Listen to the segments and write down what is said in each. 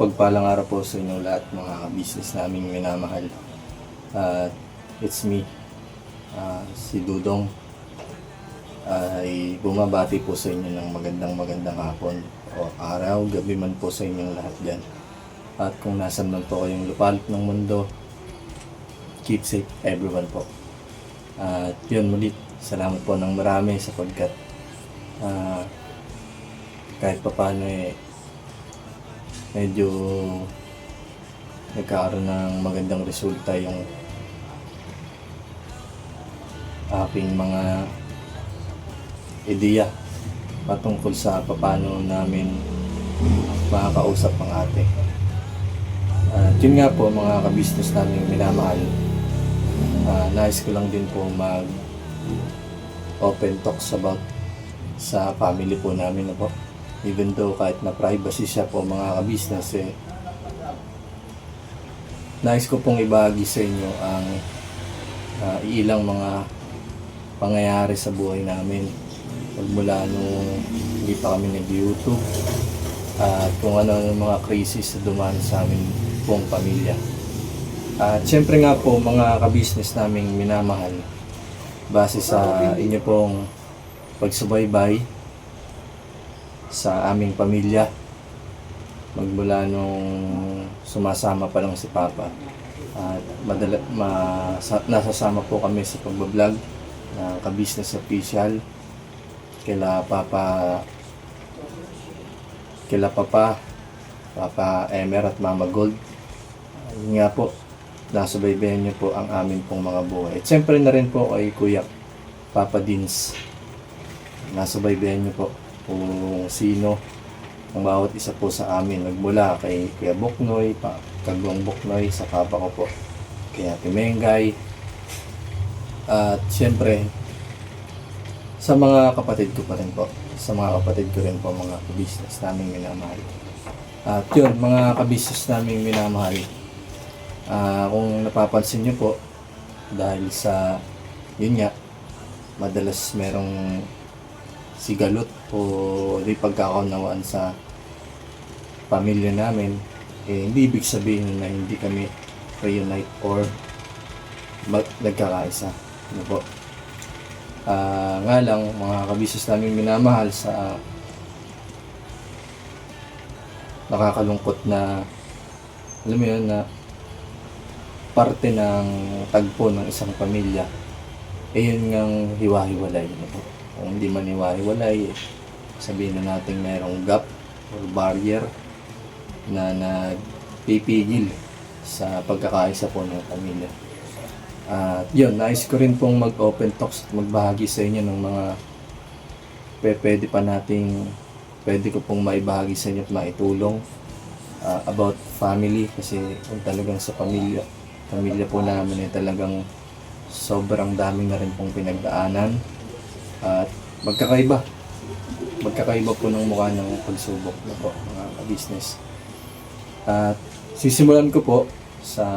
mapagpalang araw po sa inyong lahat mga business naming minamahal. It's me, si Dudong, ay bumabati po sa inyo ng magandang hapon o araw, gabi man po sa inyong lahat dyan. At kung nasan man po kayong lupalop ng mundo, keep safe everyone po. At yun muli, salamat po ng marami sapagkat kahit pa paano medyo nagkaroon ng magandang resulta yung aking mga ideya patungkol sa paano namin makakausap ang ate. Yun nga po mga kabisnes namin minamahal, nais ko lang din po mag open talks about sa family po namin na po. Even though kahit na privacy siya po mga kabisnes, nais ko pong ibahagi sa inyo ang ilang mga pangyayari sa buhay namin magmula nung hindi pa kami nag-YouTube at kung ano ang mga krisis na dumaan sa amin pong pamilya. At syempre nga po mga kabisnes naming minamahal, base sa inyo pong pagsubaybay sa aming pamilya magmula nung sumasama pa lang si Papa at nasasama po kami sa pagbablog ng Kabisnes Official kila Papa Emer at Mama Gold. Yun nga po, nasubaybayan niyo po ang amin pong mga buhay. At siyempre na rin po kay Kuya Papa Dins, nasubaybayan niyo po kung sino ang bawat isa po sa amin, nagmula kay Kuya Boknoy, Kagwang Boknoy, sa papa ko po, kaya Pimengay, at siyempre sa mga kapatid ko pa rin po, mga kabisnes naming minamahal. At yun, mga kabisnes naming minamahal, kung napapansin nyo po, dahil sa yun nga, madalas merong sigalot o di pagkakaunawaan sa pamilya namin, hindi ibig sabihin na hindi kami reunite or nagkakaisa. Ano po? Nga lang, mga kabisnes namin minamahal, sa nakakalungkot na, alam mo yun, na parte ng tagpo ng isang pamilya, yun ngang hiwa-hiwalay. Ano po? Kung hindi man hiwa-hiwalay, sabihin na natin mayroong gap or barrier na nagpipigil sa pagkakaisa po ng pamilya. At yun, nais ko rin pong mag-open talks at magbahagi sa inyo ng mga pwede ko pong maibahagi sa inyo at maitulong about family, kasi kung talagang sa pamilya po namin ay talagang sobrang dami na rin pong pinagdaanan at magkakaiba po ng mukha ng pagsubok na po mga business. At sisimulan ko po sa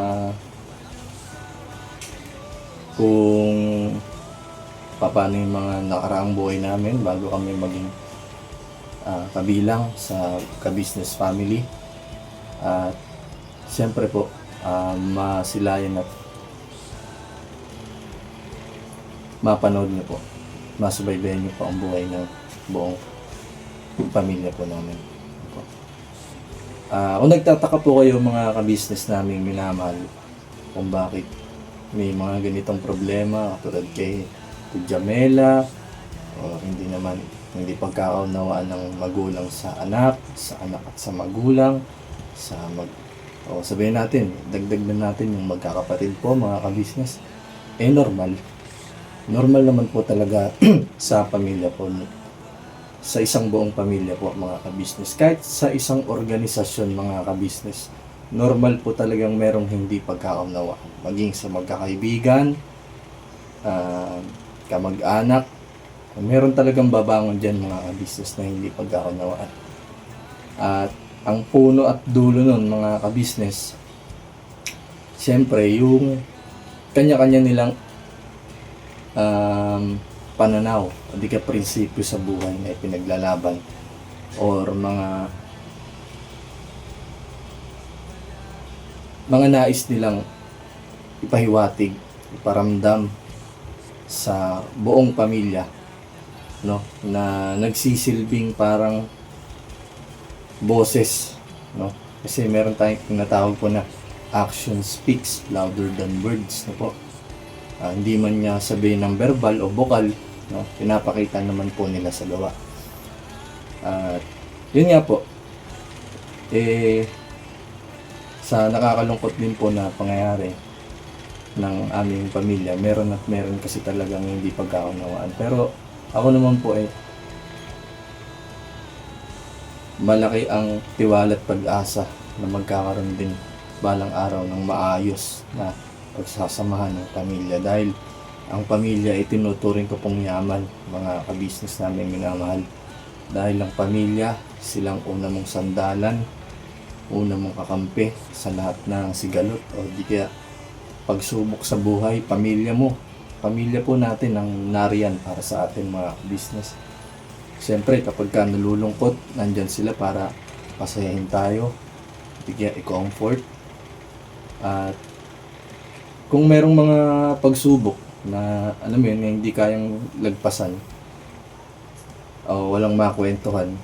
kung paano yung mga nakaraang buhay namin bago kami maging kabilang sa ka-business family. At siyempre po masilayan at mapanood niyo po, masubaybayan niyo po ang buhay ng buong pamilya po namin. Kung nagtataka po kayo mga ka-business namin minamahal kung bakit may mga ganitong problema tulad kay Jamela, o hindi pagkakaunawaan ng magulang sa anak at sa magulang, o sabihin natin, dagdag na natin yung magkakapatid po mga ka-business, normal naman po talaga sa pamilya po, sa isang buong pamilya po mga ka-business, kahit sa isang organisasyon mga ka-business, normal po talagang merong hindi pagkakaunawaan, maging sa magkakaibigan, kamag-anak, meron talagang babangon dyan mga ka-business na hindi pagkakaunawaan. At ang puno at dulo nun mga ka-business, siyempre yung kanya-kanya nilang pananaw, hindi ka prinsipyo sa buhay na ipinaglalaban, or mga mga nais nilang ipahiwatig, iparamdam sa buong pamilya, no, na nagsisilbing parang boses, no, kasi meron tayong tinatawag po na action speaks louder than words, no po. Hindi man niya sabihin ng verbal o vocal, no, pinapakita naman po nila sa gawa. At yun nga po, sa nakakalungkot din po na pangyayari ng aming pamilya, meron kasi talagang hindi pagkaunawaan. Pero ako naman po malaki ang tiwala at pag-asa na magkakaroon din balang araw ng maayos na pagsasamahan ng pamilya, dahil ang pamilya ay tinuturing ko pong yaman, mga kabisnes namin minamahal, dahil ang pamilya silang una mong sandalan, una mong kakampi sa lahat ng sigalot o di kaya pagsubok sa buhay. Pamilya po natin ang nariyan para sa atin, mga business. Siyempre kapag ka nalulungkot, nandyan sila para pasayahin tayo, di kaya i-comfort. At kung merong mga pagsubok na alam mo yun, na hindi kayang lagpasan o walang makwentuhan,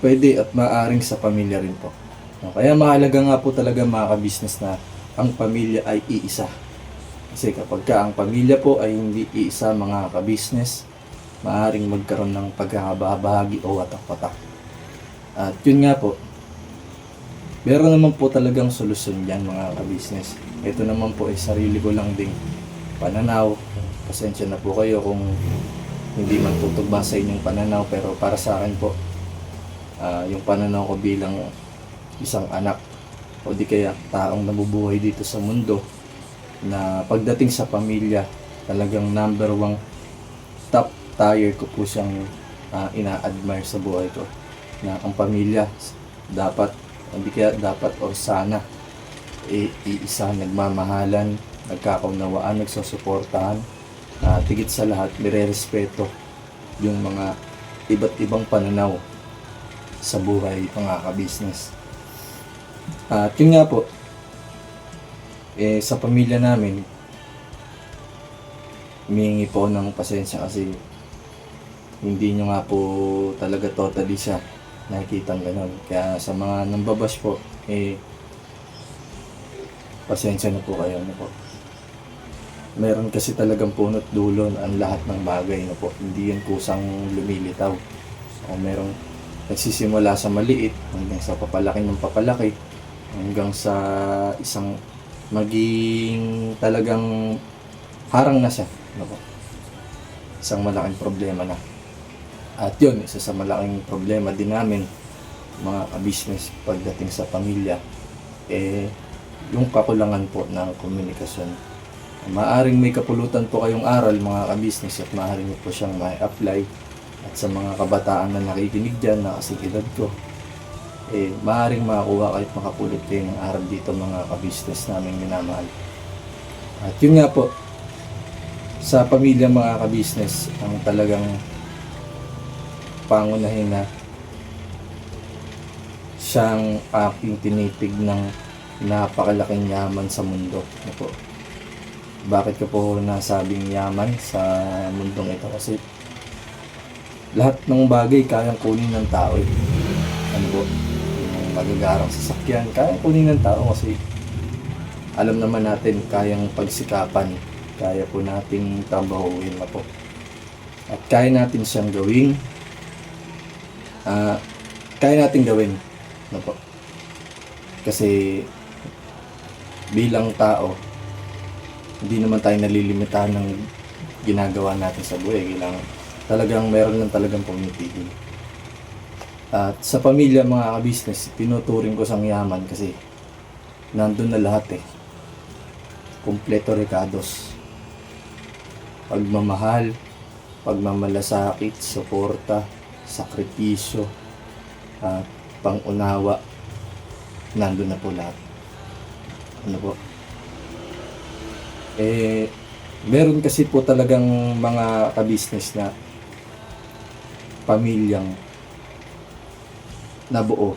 pwede at maaaring sa pamilya rin po. Kaya mahalaga nga po talaga, mga ka-business, na ang pamilya ay iisa. Kasi kapag ka ang pamilya po ay hindi iisa, mga ka-business, maaaring magkaroon ng pagkakabahagi o watak-watak. At yun nga po, meron naman po talagang solusyon dyan, mga ka-business. Ito naman po ay sarili ko lang ding pananaw. Pasensya na po kayo kung hindi man tutugma sa inyong pananaw, pero para sa akin po, yung pananaw ko bilang isang anak o di kaya taong nabubuhay dito sa mundo, na pagdating sa pamilya, talagang number one top tier ko po siyang ina-admire sa buhay ko, na ang pamilya dapat, hindi kaya dapat or sana iisa, nagmamahalan, nagkakaunawaan, nagsusuportahan, tigit sa lahat nire-respeto yung mga iba't ibang pananaw sa buhay, mga ka-business. At yun nga po, sa pamilya namin, humihingi po ng pasensya kasi hindi nyo nga po talaga totally siya nakikitang ganun. Kaya sa mga nambabash po, pasensya na po kayo, po. Meron kasi talagang punot dulo ang lahat ng bagay, po. Hindi yan kusang lumilitaw. O merong nagsisimula sa maliit hanggang sa papalaki ng papalaki, hanggang sa isang maging talagang harang na siya, po. Isang malaking problema na. At yun, isa sa malaking problema din namin, mga ka-business, pagdating sa pamilya, yung kakulangan po ng komunikasyon. Maaring may kapulutan po kayong aral, mga ka-business, at maaring po siyang ma-apply. At sa mga kabataan na nakikinig dyan, na kasing edad ko, maaring makakuha kahit makapulot kayo ng aral dito, mga ka-business namin minamahal. At yun nga po, sa pamilya, mga ka-business, ang talagang pangunahin na siyang aking tinitig ng napakalaking yaman sa mundo. Po. Bakit ko po nasabing yaman sa mundong ito? Kasi lahat ng bagay kayang kunin ng tao. Ano po? Yung magagarang sasakyan, kayang kunin ng tao kasi alam naman natin, kayang pagsikapan, kaya po nating trabahuin na po. At kaya natin siyang gawing kaya natin gawin, no po. Kasi bilang tao, hindi naman tayo nalilimitahan ng ginagawa natin sa buhay. Talagang meron lang talagang pumitigil. At sa pamilya, mga ka-business, tinuturing ko sang yaman kasi nandun na lahat. Kompleto recados. Pagmamahal, pagmamalasakit, suporta, sakripisyo, at pangunawa, nandun na po lahat. Ano po? Meron kasi po talagang mga ka-business na pamilyang nabuo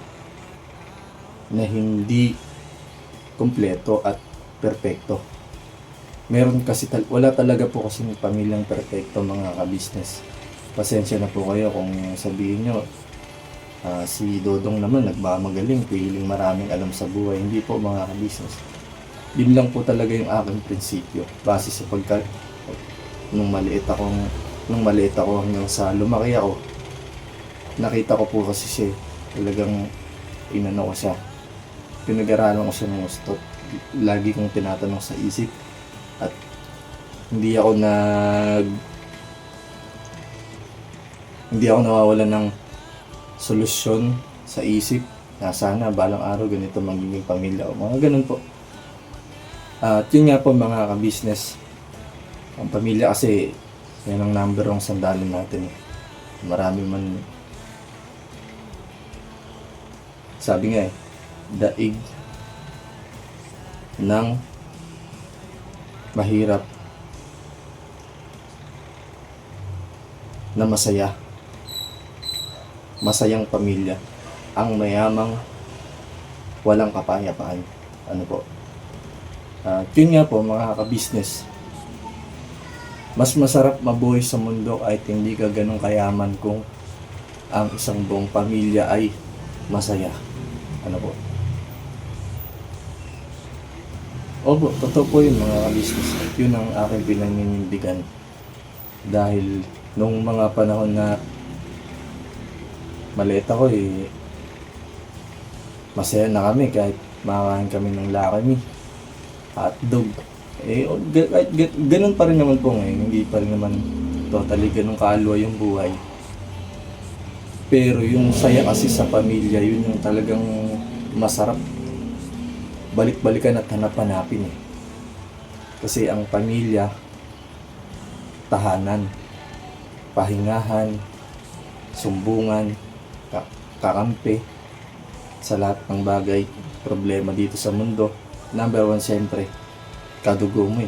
na hindi kumpleto at perpekto. Meron kasi wala talaga po kasi pamilyang perpekto mga ka-business. Pasensya na po kayo kung sabihin nyo, si Dodong naman nagmamagaling, piling maraming alam sa buhay. Hindi po mga ka-business. Yun lang po talaga yung aking prinsipyo. Base sa nung maliit ako hanggang sa lumaki ako, nakita ko po kasi siya, talagang inano ko siya. Pinag-aralan ko siya ng gusto. Lagi kong tinatanong sa isip. At hindi ako nawawalan ng solusyon sa isip na sana balang araw ganito magiging pamilya o mga ganun po. At yun nga po mga ka-business, ang pamilya kasi yan ang number one sandalin natin. Marami man, sabi nga daig ng mahirap na masayang pamilya ang mayamang walang kapayapaan. Ano po? Yun nga po mga ka-business, mas masarap mabuhay sa mundo kahit hindi ka ganun kayaman kung ang isang buong pamilya ay masaya. Ano po? Opo, totoo po yun mga ka-business. Yun ang aking pinaninindigan. Dahil nung mga panahon na maliit ako masaya na kami kahit makakain kami ng lakami, hotdog. Kahit ganun pa rin naman po ngayon. Hindi pa rin naman totally ganun kaalwa yung buhay. Pero yung saya kasi sa pamilya, yun yung talagang masarap balik-balikan at hanap-hanapin Kasi ang pamilya, tahanan, pahingahan, sumbungan, kakampi sa lahat ng bagay, problema dito sa mundo. Number one, siyempre, kadugo mo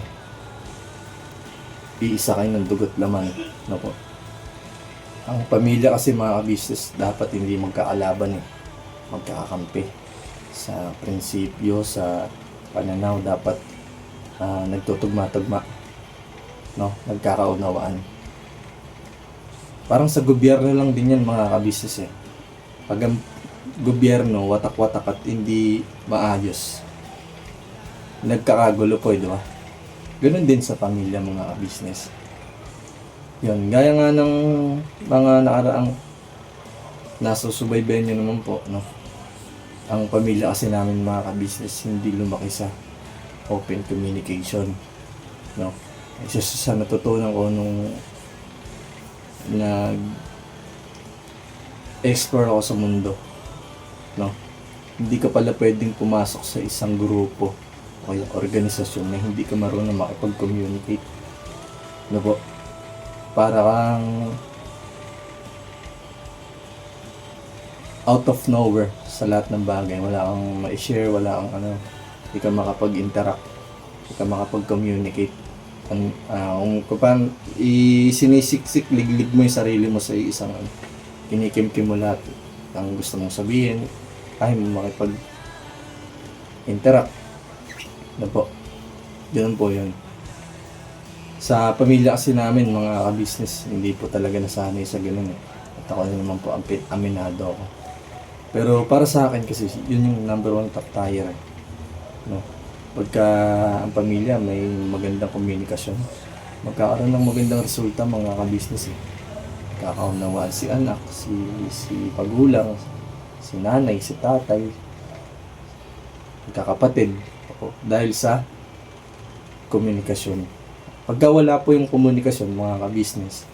Iisa kayo ng dugot laman. No po. Ang pamilya kasi mga business dapat hindi magkaalaban magkakakampi. Sa prinsipyo, sa pananaw, dapat nagtutugma-tugma, no? Nagkakaunawaan. Parang sa gobyerno lang din yan mga ka-business Pag ang gobyerno watak-watak at hindi maayos, nagkakagulo po di ba? Ganun din sa pamilya mga ka-business. Yun, gaya nga ng mga nakaraang nasusubaybayan nyo naman po, no? Ang pamilya kasi namin mga ka-business hindi lumaki sa open communication, no? Isa sa natutunan ko nung nag-explore ako sa mundo, no? Hindi ka pala pwedeng pumasok sa isang grupo o kaya organisasyon na hindi ka marunong makipag-communicate, no po? Para kang out of nowhere sa lahat ng bagay. Wala kang ma-share, wala kang hindi ka makapag-interact, hindi ka makapag-communicate. Kung paano sinisiksik, liglig mo yung sarili mo sa isang kinikimkim mo lahat ang gusto mong sabihin, ayaw mo makipag-interact. Ano po? Ganun po yun. Sa pamilya kasi namin, mga ka-business, hindi po talaga nasanay sa ganun At ako naman po, aminado ako. Pero para sa akin kasi, yun yung number one top tier. No? Pagka ang pamilya may magandang komunikasyon, magkakaroon ng magandang resulta mga ka-business Kakaunawaan si anak, si pagulang, si nanay, si tatay, magkakapatid. Dahil sa komunikasyon. Pagka wala po yung komunikasyon mga ka-business,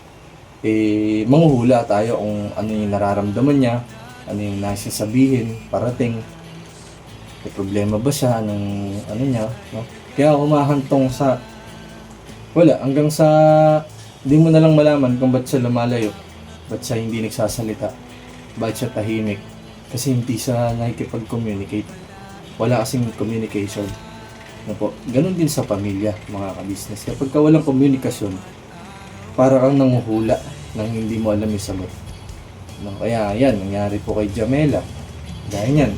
manghuhula tayo kung ano yung nararamdaman niya, ano yung nais sabihin, parating, may problema ba siya, anong niya, no? Kaya humahantong sa wala, hanggang sa hindi mo na lang malaman kung ba't siya lumalayo, ba't siya hindi nagsasalita, ba't siya tahimik, kasi hindi siya nakikipag-communicate. Wala kasing communication. No po. Ganun din sa pamilya, mga ka-business. Kapag walang komunikasyon, para kang nanguhula nang hindi mo alam yung sagot. No, kaya yan, nangyari po kay Jamela. Dahil yan,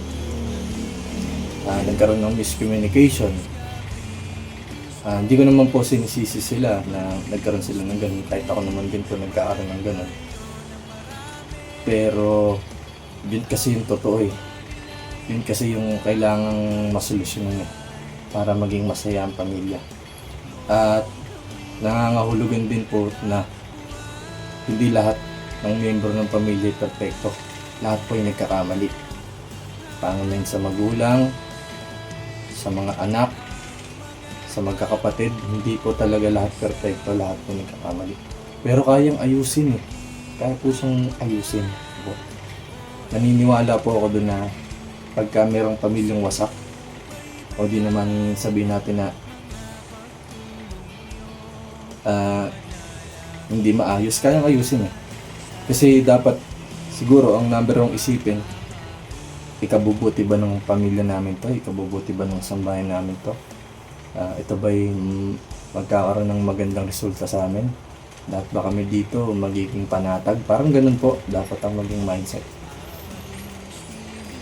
nagkaroon ng miscommunication. Hindi ko naman po sinisisi sila na nagkaroon sila ng ganun, kahit ako naman din po nagkakaroon ng ganun. Pero yun kasi yung totoo eh. Yun kasi yung kailangang masolusyonan eh, para maging masaya ang pamilya. At nangangahulugan din po na hindi lahat ng miyembro ng pamilya ay perfecto. Lahat po ay nagkakamali. Pangunahin sa magulang, sa mga anak, sa magkakapatid, hindi po talaga lahat perfecto, lahat po nagkakamali. Pero kayang ayusin eh. Kaya po siyang ayusin. Naniniwala po ako doon na pagka merong pamilyang wasak, o di naman sabihin natin na hindi maayos, kayang ayusin eh. Kasi dapat siguro ang number one isipin, ikabubuti ba ng pamilya namin to? Ikabubuti ba ng sambahan namin to? Ito ba'y magkakaroon ng magandang resulta sa amin? Dapat ba kami dito magiging panatag? Parang ganun po, dapat ang maging mindset.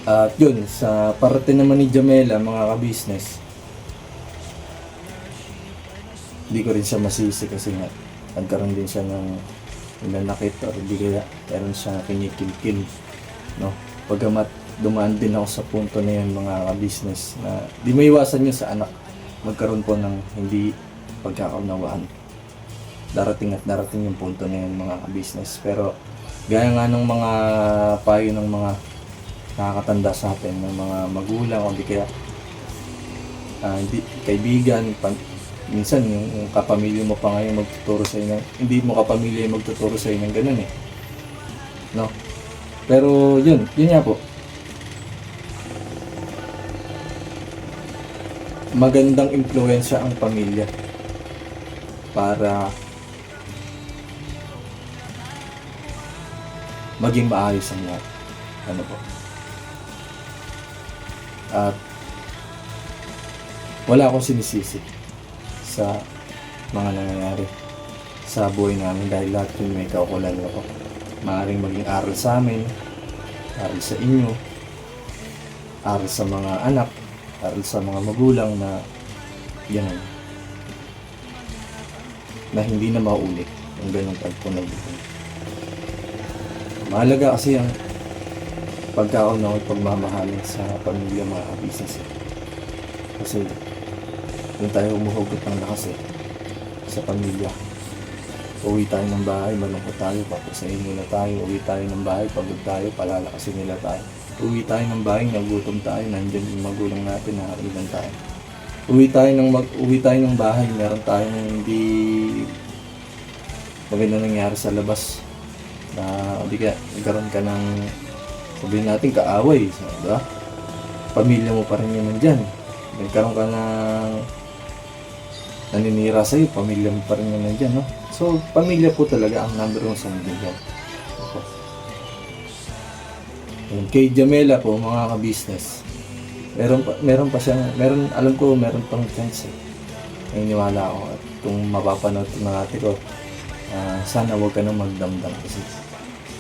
At yun, sa parte naman ni Jamela, mga ka-business, hindi ko rin siya masisi kasi nga nagkaroon din siya ng nanakit or hindi kaya meron siyang kinikilkil, no? Pagamat dumaan din ako sa punto na yun, mga ka-business, na di maiwasan yun sa anak magkaroon po ng hindi pagkakaunawaan. Darating at darating yung punto na yun, mga ka-business. Pero gaya nga ng mga payo ng mga nakakatanda sa atin, ng mga magulang o di kaya hindi, kaibigan, minsan yung kapamilya mo pa ngayon magtuturo sa inyo, hindi mo kapamilya yung magtuturo sa inyo ng ganun eh, no? Pero yun nga po, magandang impluwensya ang pamilya para maging maayos ang lahat, ano po. At wala akong sinisisi sa mga nangyayari sa buhay namin dahil lahat yun may kaukulan ako. Maaaring maging aral sa amin, aral sa inyo, aral sa mga anak, aral sa mga magulang na gano'n, na hindi na maulit yung ganong tagpo na buhay. Mahalaga kasi ang pagkaunaw at pagmamahalin sa pamilya, mga business. Kasi doon tayo umuhugot ng lakas eh, sa pamilya. Uwi tayo ng bahay, malungkot tayo, papasahin muna tayo. Uwi tayo ng bahay, pagod tayo, palalakasin nila tayo. Uwi tayo ng bahay, nagutom tayo, nandyan yung magulang natin, nakailan tayo. Uwi tayo ng bahay, meron tayong hindi maganda nangyari sa labas. Na hindi ka, nagkaroon ka ng, sabihin natin, kaaway, diba? Pamilya mo pa rin yun nandyan. Nagkaroon ka ng naninira sa'yo, pamilya mo pa rin yun nandyan, no? So, pamilya po talaga ang number one sa mundo dyan. Kay Jamela po, mga ka-business, meron pa siyang, alam ko, meron pang chance eh. Naniniwala ako. At kung mapapanood ng ate ko, sana huwag ka nang magdamdam kasi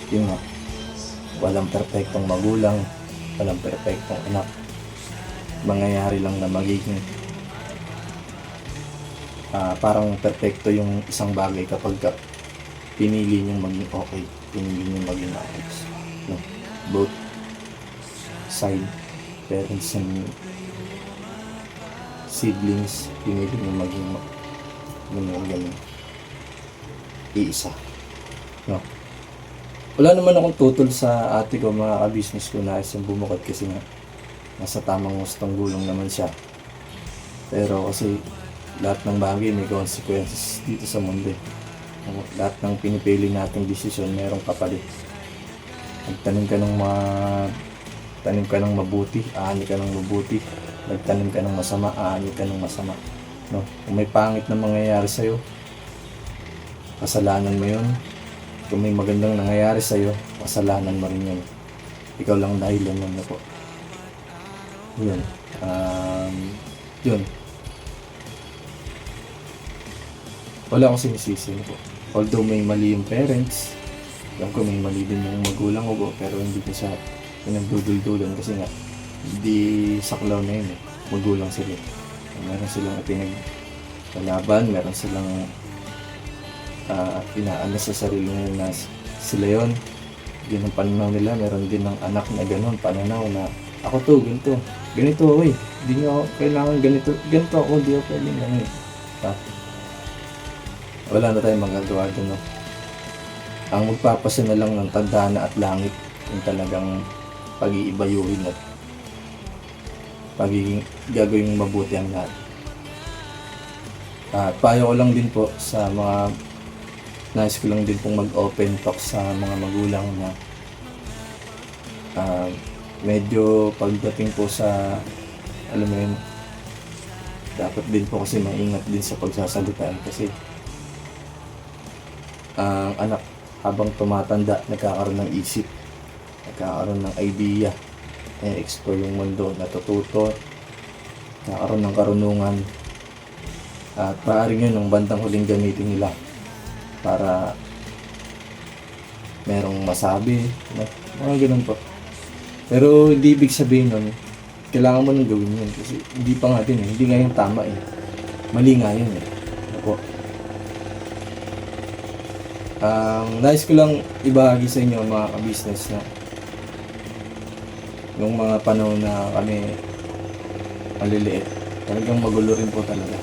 yun nga, walang perfectong magulang, walang perfectong anak. Mangyayari lang na magiging parang perfecto yung isang bagay kapag pinili niyong maging okay, pinili niyong maging ayos, no? Both side, parents and siblings, pinili niyong maging ganun, iisa, no? Wala naman akong tutol sa ate ko, mga ka-business ko, na isang bumukod kasi nga nasa tamang gustong gulong naman siya. Pero kasi lahat ng bagay may consequences dito sa mundo. Lahat ng pinipili nating desisyon merong kapalit. Tanim ka ng mabuti, aani ka ng mabuti. Nagtanim ka ng masama, aani ka ng masama, no? Kung may pangit na mangyayari sa'yo, kasalanan mo yun. Kung may magandang nangyayari sa'yo, kasalanan mo rin yun. Ikaw lang dahilan nun na po. Yun. Yun. Wala akong sinisisi po. Although may mali yung parents, alam ko may mali din yung magulang ko, pero hindi ko siya pinagduduldulan kasi nga hindi saklaw na yun eh. magulang sila. Meron silang ipinaglalaban, meron silang inaano sa sarili nila na sila yon. Yun ang pananaw nila. Meron din ng anak na ganun, pananaw na ako to, ganito ako eh. Hindi nyo ako kailangan ganito ako, hindi ako pwedeng ganun. Wala na tayong magagawa dun, no? Ang magpapasa na lang ng tadhana at langit yung talagang pag-iibayuhin at pagiging gagawing mabuti ang lahat. Payo ko lang din po sa mga nais ko lang din pong mag-open talk sa mga magulang na medyo pagdating po sa alam mo yun, dapat din po kasi maingat din sa pagsasalita kasi ang anak habang tumatanda nagkakaroon ng isip, nagkakaroon ng idea, explore yung mundo, natututo, nagkakaroon ng karunungan at maaaring yun ang bandang huling gamitin nila para merong masabi, mga ganun po. Pero hindi ibig sabihin nun kailangan mo nang gawin yun kasi hindi pa nga din hindi nga yung tama mali nga yun ako. Nais ko lang ibahagi sa inyo mga ka-business na yung mga panahon na kami maliliit talagang magulo rin po talaga,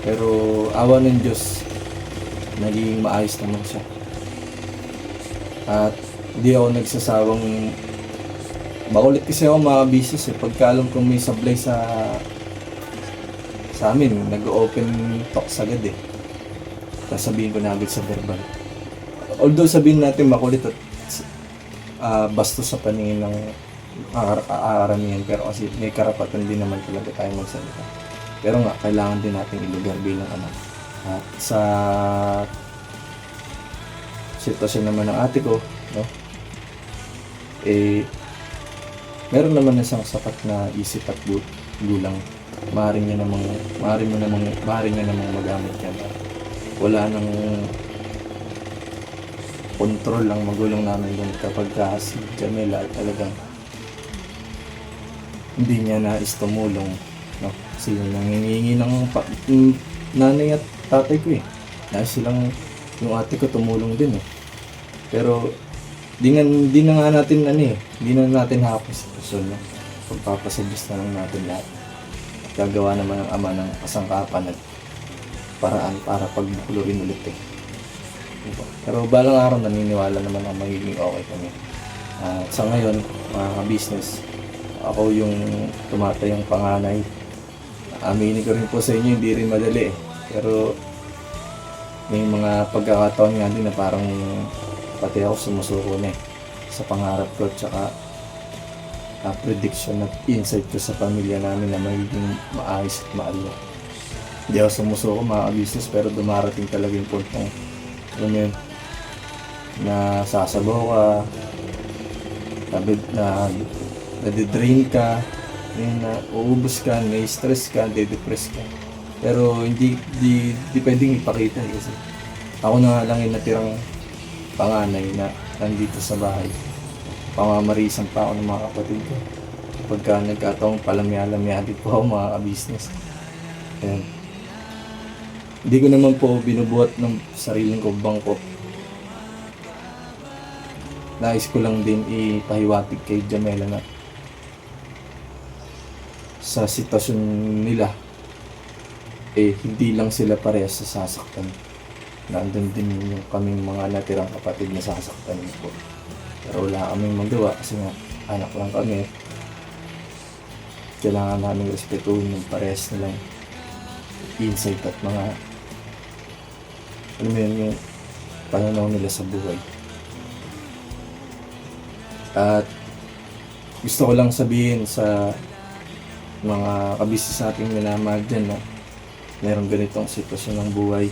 pero awa ng Diyos naging maayos naman siya at hindi ako nagsasawang makulit kasi ako mga business pagka alam kong may sablay sa amin nag-open talk agad sasabihin ko na agad sa verbal, although sabihin natin makulit at bastos sa paningin ng karamihan, pero kasi may karapatan din naman talaga tayo magsalita, pero nga kailangan din natin ilugar bilang anak. At sa sitwasyon naman ng ate ko, no, meron naman na siyang sapat na isip at gulang. Maaaring niya namang magamit yan. Wala nang control ang magulang namin doon kapag si Jamela ay talagang hindi niya nais tumulong, no? Kasi nangingi ng nanay at tatay ko nais silang yung ate ko tumulong din pero di na nga natin hindi na natin hapos sitwasyon, no? Pagpapasuggest na lang natin lahat at gagawa naman ng ama ng kasangkapan at paraan para pagbuklurin ulit pero balang araw naniniwala naman ang magiging okay kami. Sa ngayon mga business, ako yung tumatayong panganay. Aminin ko rin po sa inyo hindi rin madali pero may mga pagkakataon nga din na parang pati ako sumusuko na sa pangarap ko at saka prediction at insight ko sa pamilya namin na magiging maayos at maalo. Hindi ako sumusuko mga business pero dumarating talaga yung puntong na sasabaw ka, na nadidrain ka, na uubos ka, may stress ka, de-depress ka. Pero hindi pwedeng ipakita kasi ako na lang yung natirang panganay na nandito sa bahay. Pamamarisan pa ako ng mga kapatid ko. Pagka nagkataong palamya-lamya din po ako mga business. Ayan. Hindi ko naman po binubuhat ng sariling ko bangko. Nais ko lang din ipahiwatig kay Jamela na sa sitwasyon nila hindi lang sila parehas sa sasaktan. Nandun din yung kaming mga natirang kapatid na sasaktan po. Pero wala kaming magawa kasi nga anak lang kami. Kailangan namin respetuhin yung parehas nilang insight at mga yung pananaw nila sa buhay. At gusto ko lang sabihin sa mga kabisnes nating minamahal dyan na meron ganitong sitwasyon ng buhay,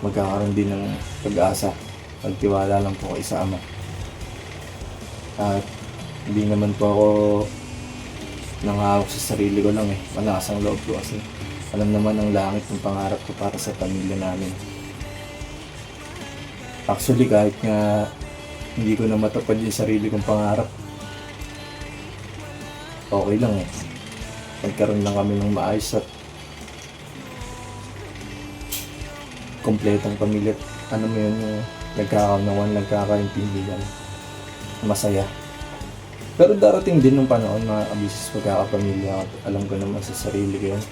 magkakaroon din ng pag-asa. Magtiwala lang po kayo sa Ama. At hindi naman po ako nangahawak sa sarili ko lang malakas ang loob ko kasi alam naman ang langit ng pangarap ko para sa pamilya namin. Actually kahit nga hindi ko na matupad yung sarili kong pangarap, okay lang eh. Nagkaroon lang kami ng maayos at kompletong pamilya. Ano mo yun, yung nagkakaunawan, nagkakaintindihan, masaya. Pero darating din ng panahon, mga kabisis, pagkakapamilya at alam ko naman sa sarili ko yun.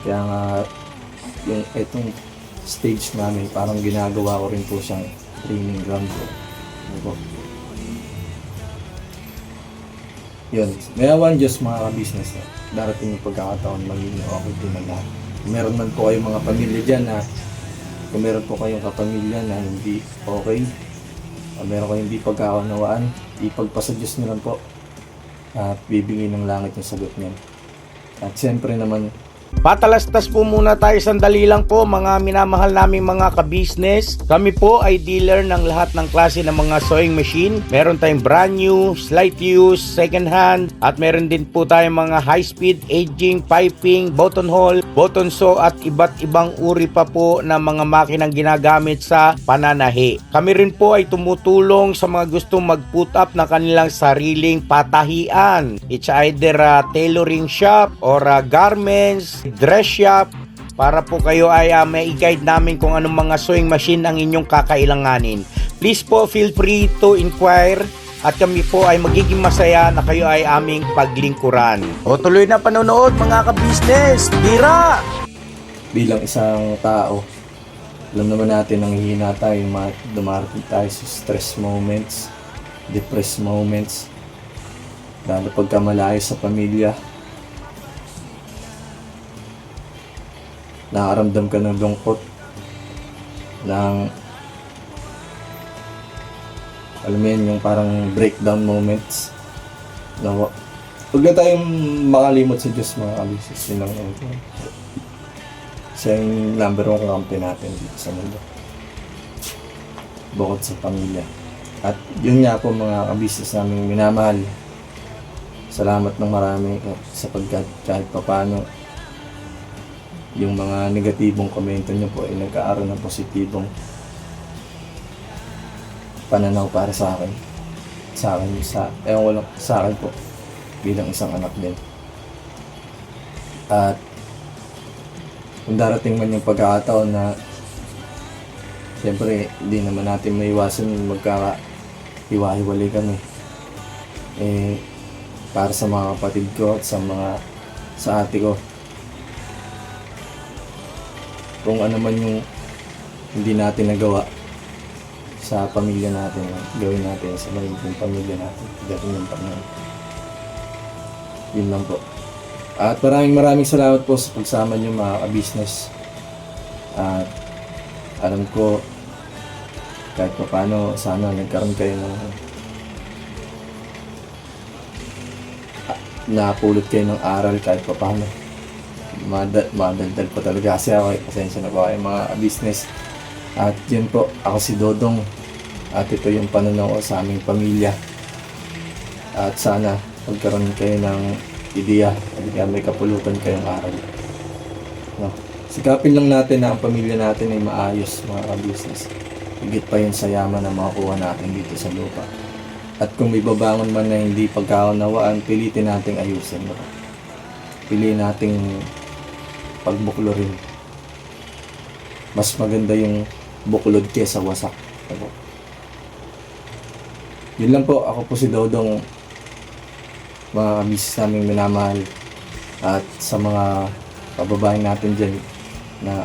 Kaya nga, yung etong stage namin, parang ginagawa ko rin po siyang training ground ko. Ano po? Yun, may awan Diyos mga ka-business. Darating yung pagkakataon, magiging okay din na lahat. Meron man po kayong mga pamilya dyan na kung meron po kayong kapamilya na hindi okay, o meron kayong hindi pagkakaunawaan, ipagpasa Diyos nyo lang po at bibigay ng langit yung sagot niyan. At siyempre naman, Patalastas po muna tayo sandali lang po mga minamahal naming mga ka-business. Kami po ay dealer ng lahat ng klase ng mga sewing machine. Meron tayong brand new, slight use, second hand, at meron din po tayong mga high speed, aging, piping, button hole, button sew at iba't ibang uri pa po ng mga makinang ginagamit sa pananahi. Kami rin po ay tumutulong sa mga gustong mag-put up na kanilang sariling patahian. It's either a tailoring shop or a garments, dress shop, para po kayo ay may i-guide namin kung anong mga sewing machine ang inyong kakailanganin. Please po feel free to inquire at kami po ay magiging masaya na kayo ay aming paglingkuran. O tuloy na panonood mga ka-business, tira! bilang isang tao, alam naman natin ang hihina tayo, dumarating tayo sa stress moments, depressed moments, lalo pagka malayo sa pamilya. Nakaramdam ka ng lungkot, ng alam mo yun, yung parang breakdown moments na huwag na tayong makalimot sa Diyos mga kabisis. Yun lang yun. Siya yung number 1 kampi natin dito sa mundo, bukod sa pamilya. At yun nga po mga kabisis naming minamahal, salamat ng marami sapagkat kahit papano yung mga negatibong komento nyo po ay nagkaaroon ng positibong pananaw para sa akin. Ewan ko lang, sa akin po bilang isang anak din. At kung darating man yung pagkakataon na siyempre hindi naman natin maiwasan magkakahiwa-hiwalay kami, para sa mga kapatid ko at sa ate ko, kung ano man yung hindi natin nagawa sa pamilya natin, gawin natin sa magiging pamilya natin. Gawin yung Panginoon. Yun lang po. At maraming salamat po sa pagsama nyo mga ka-business. At alam ko, kahit pa paano, sana nagkaroon kayo ng napulot kayo ng aral kahit pa paano. Madaldal po talaga kasi ako, pasensya na po kayo mga business. At yun po, ako si Dodong at ito yung pananaw ko sa aming pamilya. At sana magkaroon kayo ng ideya at may kapulutan kayong aral. No? Sikapin lang natin na ang pamilya natin ay maayos mga business. Higit pa yun sa yaman na makukuha natin dito sa lupa. At kung may babangon man na hindi pagkaunawaan, pilitin nating ayusin. No? Piliin nating pagbuklorin. Mas maganda yung buklod kesa wasak. Yun lang po, ako po si Dodong, mga misis naming minamahal, at sa mga kababayan natin dyan na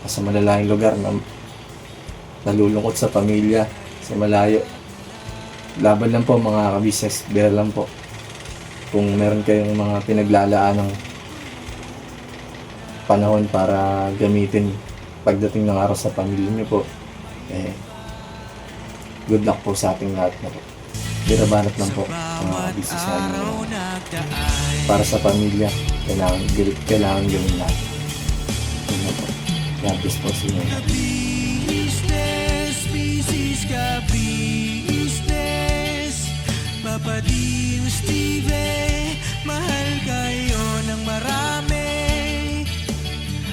sa malalayong lugar na nalulungkot sa pamilya, sa malayo. Laban lang po mga kabisnes, bira lang po. Kung meron kayong mga pinaglalaan ng panahon para gamitin pagdating ng araw sa pamilya niyo po, good luck po sa ating lahat na po. Birabanat lang po mga business namin para sa pamilya, kailangan gawin lahat. Yun na po. God bless po sa inyo. Papadin Steve, mahal kayo ng marami.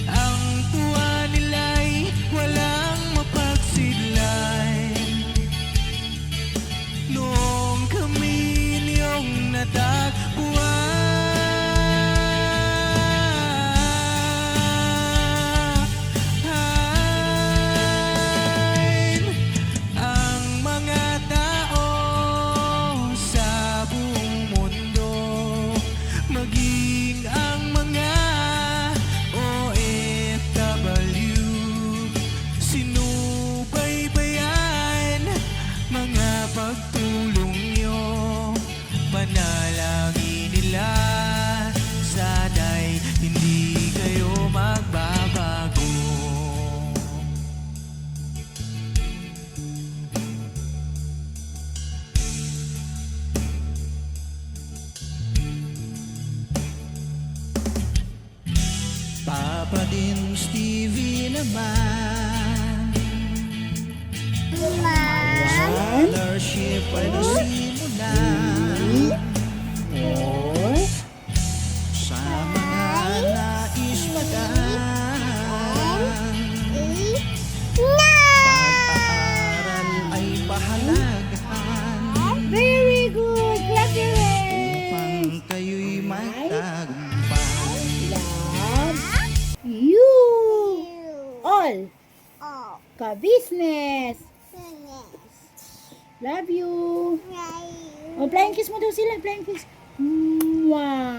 Ang tuwa nila'y walang mapagsidlay. Noong kami niyong natagpuan, hindi kayo magbabago. Papa din Stevie naman, scholarship ay nasimulan sa mga nais magaan. Pag-aaral ay pahalagahan Very good. Clap your upang hands. kayo'y magtagumpay. Love you. All. Ka-business. Love you. Oh, flying kiss mo daw sila. Flying kiss. Mwah.